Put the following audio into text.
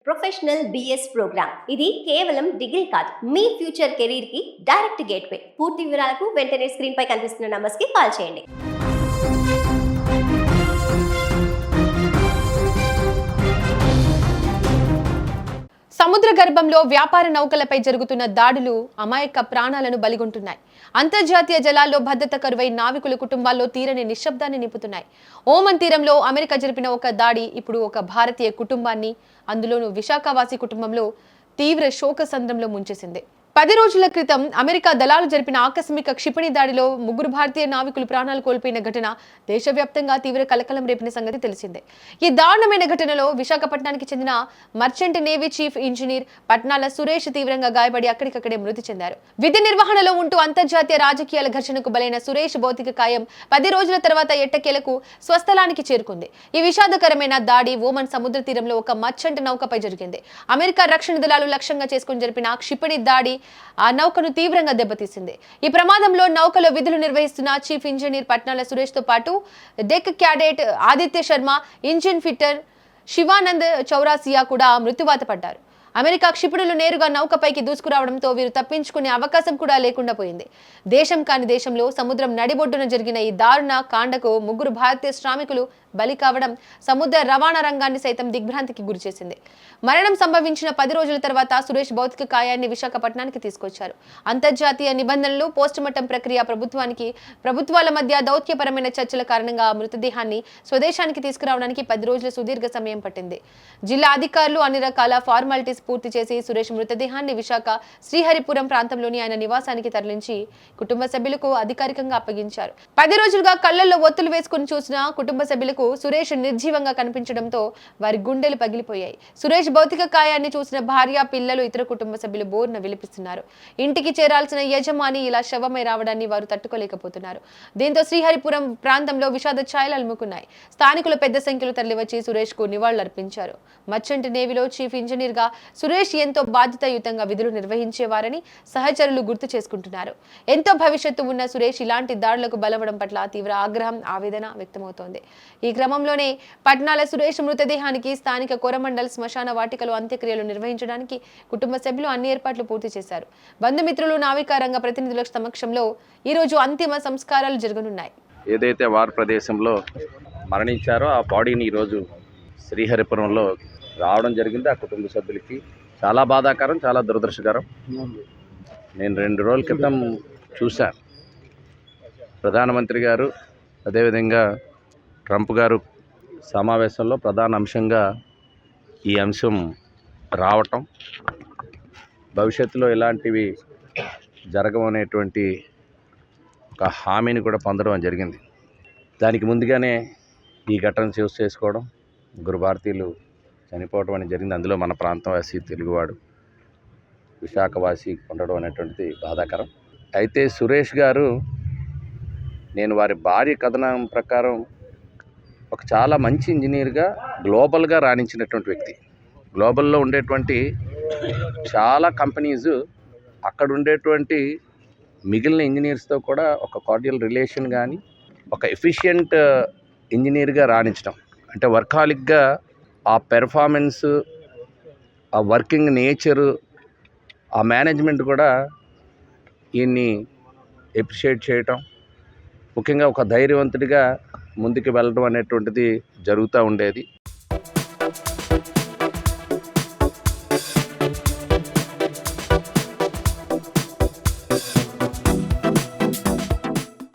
Professional BS programme ఇది కేవలం degree కాదు, మీ ఫ్యూచర్ కెరీర్ కి డైరెక్ట్ గేట్వే. పూర్తి వివరాలకు వెంటనే స్క్రీన్ పై కనిపిస్తున్న నంబర్స్ కి కాల్ చేయండి. సముద్ర గర్భంలో వ్యాపార నౌకలపై జరుగుతున్న దాడులు అమాయక ప్రాణాలను బలిగొంటున్నాయి. అంతర్జాతీయ జలాల్లో భద్రత కరువై నావికుల కుటుంబాల్లో తీరని నిశ్శబ్దాన్ని నింపుతున్నాయి. ఓమన్ తీరంలో అమెరికా జరిపిన ఒక దాడి ఇప్పుడు ఒక భారతీయ కుటుంబాన్ని, అందులోనూ విశాఖవాసి కుటుంబంలో తీవ్ర శోకసంద్రంలో ముంచేసింది. 10 రోజుల క్రితం అమెరికా దళాలు జరిపిన ఆకస్మిక క్షిపణి దాడిలో 3 భారతీయ నావికులు ప్రాణాలు కోల్పోయిన ఘటన దేశవ్యాప్తంగా తీవ్ర కలకలం రేపిన సంగతి తెలిసిందే. ఈ దారుణమైన ఘటనలో విశాఖపట్నానికి చెందిన merchant navy chief engineer Patnala Suresh తీవ్రంగా గాయపడి అక్కడికక్కడే మృతి చెందారు. విధి నిర్వహణలో ఉంటూ అంతర్జాతీయ రాజకీయాల ఘర్షణకు బలైన సురేష్ భౌతిక కాయం 10 రోజుల తర్వాత ఎట్టకేలకు స్వస్థలానికి చేరుకుంది. ఈ విషాదకరమైన దాడి ఓమన్ సముద్ర తీరంలో ఒక మర్చెంట్ నౌకపై జరిగింది. అమెరికా రక్షణ దళాలు లక్ష్యంగా చేసుకుని జరిపిన క్షిపణి దాడి ఆ నౌకను తీవ్రంగా దెబ్బతీసింది. ఈ ప్రమాదంలో నౌకలో విధులు నిర్వహిస్తున్న చీఫ్ ఇంజనీర్ పట్నాల సురేష్ తో పాటు deck cadet Aditya Sharma, engine fitter Shivanand Chaurasia కూడా మృత్యువాత పడ్డారు. అమెరికా క్షిపణులు నేరుగా నౌకపైకి దూసుకురావడంతో వీరు తప్పించుకునే అవకాశం కూడా లేకుండా పోయింది. దేశం కాని దేశంలో సముద్రం నడిబొడ్డున జరిగిన ఈ దారుణ కాండకు 3 భారతీయ శ్రామికులు బలి కావడం సముద్ర రవాణా రంగాన్ని సైతం దిగ్భ్రాంతికి గురిచేసింది. మరణం సంభవించిన 10 రోజుల తర్వాత సురేష్ భౌతిక కాయాన్ని విశాఖపట్నానికి తీసుకొచ్చారు. అంతర్జాతీయ నిబంధనలు, పోస్టుమార్టం ప్రక్రియ, ప్రభుత్వాల మధ్య దౌత్యపరమైన చర్చల కారణంగా మృతదేహాన్ని స్వదేశానికి తీసుకురావడానికి 10 రోజుల సుదీర్ఘ సమయం పట్టింది. జిల్లా అధికారులు అన్ని రకాల ఫార్మాలిటీస్ పూర్తి చేసి సురేష్ మృతదేహాన్ని విశాఖ శ్రీహరిపురం ప్రాంతంలోని ఆయన నివాసానికి తరలించి కుటుంబ సభ్యులకు అధికారికంగా అప్పగించారు. 10 రోజులుగా కళ్లల్లో ఒత్తులు వేసుకుని చూసిన కుటుంబ సభ్యులకు సురేష్ నిర్జీవంగా కనిపించడంతో వారి గుండెలు పగిలిపోయాయి. సురేష్ భౌతిక కాయాన్ని చూసిన భార్య, పిల్లలు, ఇతర కుటుంబ సభ్యులు బోర్న విలిపిస్తున్నారు. ఇంటికి చేరాల్సిన యజమాని ఇలా శవమై రావడాన్ని వారు తట్టుకోలేకపోతున్నారు. దీంతో శ్రీహరిపురం ప్రాంతంలో విషాద ఛాయలు అలుముకున్నాయి. స్థానికులు పెద్ద సంఖ్యలో తరలివచ్చి సురేష్ కు నివాళులర్పించారు. మర్చెంట్ నేవీలో చీఫ్ ఇంజనీర్ గా సురేష్ ఎంతో బాధ్యతాయుతంగా విధులు నిర్వహించేవారని సహచరులు గుర్తు చేసుకుంటున్నారు. ఎంతో భవిష్యత్తు ఉన్న సురేష్ ఇలాంటి దాడులకు బలవడం పట్ల తీవ్ర ఆగ్రహం, ఆవేదన వ్యక్తమవుతోంది. ఈ క్రమంలోనే పట్నాల సురేష్ మృతదేహానికి స్థానిక కోరమండల్ శ్మశాన వాటికలో అంత్యక్రియలు నిర్వహించడానికి కుటుంబ సభ్యులు అన్ని ఏర్పాట్లు పూర్తి చేశారు. బంధుమిత్రులు, నావికా రంగ ప్రతినిధుల సమక్షంలో ఈ రోజు అంతిమ సంస్కారాలు జరగనున్నాయి. ఏదైతే వార్ ప్రదేశంలో మరణించారో ఆ బాడీని ఈరోజు శ్రీహరిపురంలో రావడం జరిగింది. ఆ కుటుంబ సభ్యులకి చాలా బాధాకరం, చాలా దురదృష్టకరం. నేను 2 రోజుల క్రితం చూశాను. ప్రధానమంత్రి గారు, అదేవిధంగా ట్రంప్ గారు సమావేశంలో ప్రధాన అంశంగా ఈ అంశం రావటం, భవిష్యత్తులో ఇలాంటివి జరగవనేటువంటి ఒక హామీని కూడా పొందడం జరిగింది. దానికి ముందుగానే ఈ ఘటన చేసుకోవడం, 3 భారతీయులు చనిపోవడం అనేది జరిగింది. అందులో మన ప్రాంతవాసి, తెలుగువాడు, విశాఖవాసి ఉండడం అనేటువంటిది బాధాకరం. అయితే సురేష్ గారు, నేను వారి భార్య కథనం ప్రకారం ఒక చాలా మంచి ఇంజనీర్గా గ్లోబల్గా రాణించినటువంటి వ్యక్తి. గ్లోబల్లో ఉండేటువంటి చాలా కంపెనీస్ అక్కడ ఉండేటువంటి మిగిలిన ఇంజనీర్స్తో కూడా ఒక కార్డియల్ రిలేషన్ కానీ, ఒక ఎఫిషియెంట్ ఇంజనీర్గా రాణించడం అంటే వర్కాలిక్గా ఆ పెర్ఫార్మెన్స్, ఆ వర్కింగ్ నేచరు, ఆ మేనేజ్మెంట్ కూడా ఈయన్ని ఎప్రిషియేట్ చేయటం, ముఖ్యంగా ఒక ధైర్యవంతుడిగా ముందుకు వెళ్ళడం అనేటువంటిది జరుగుతూ ఉండేది.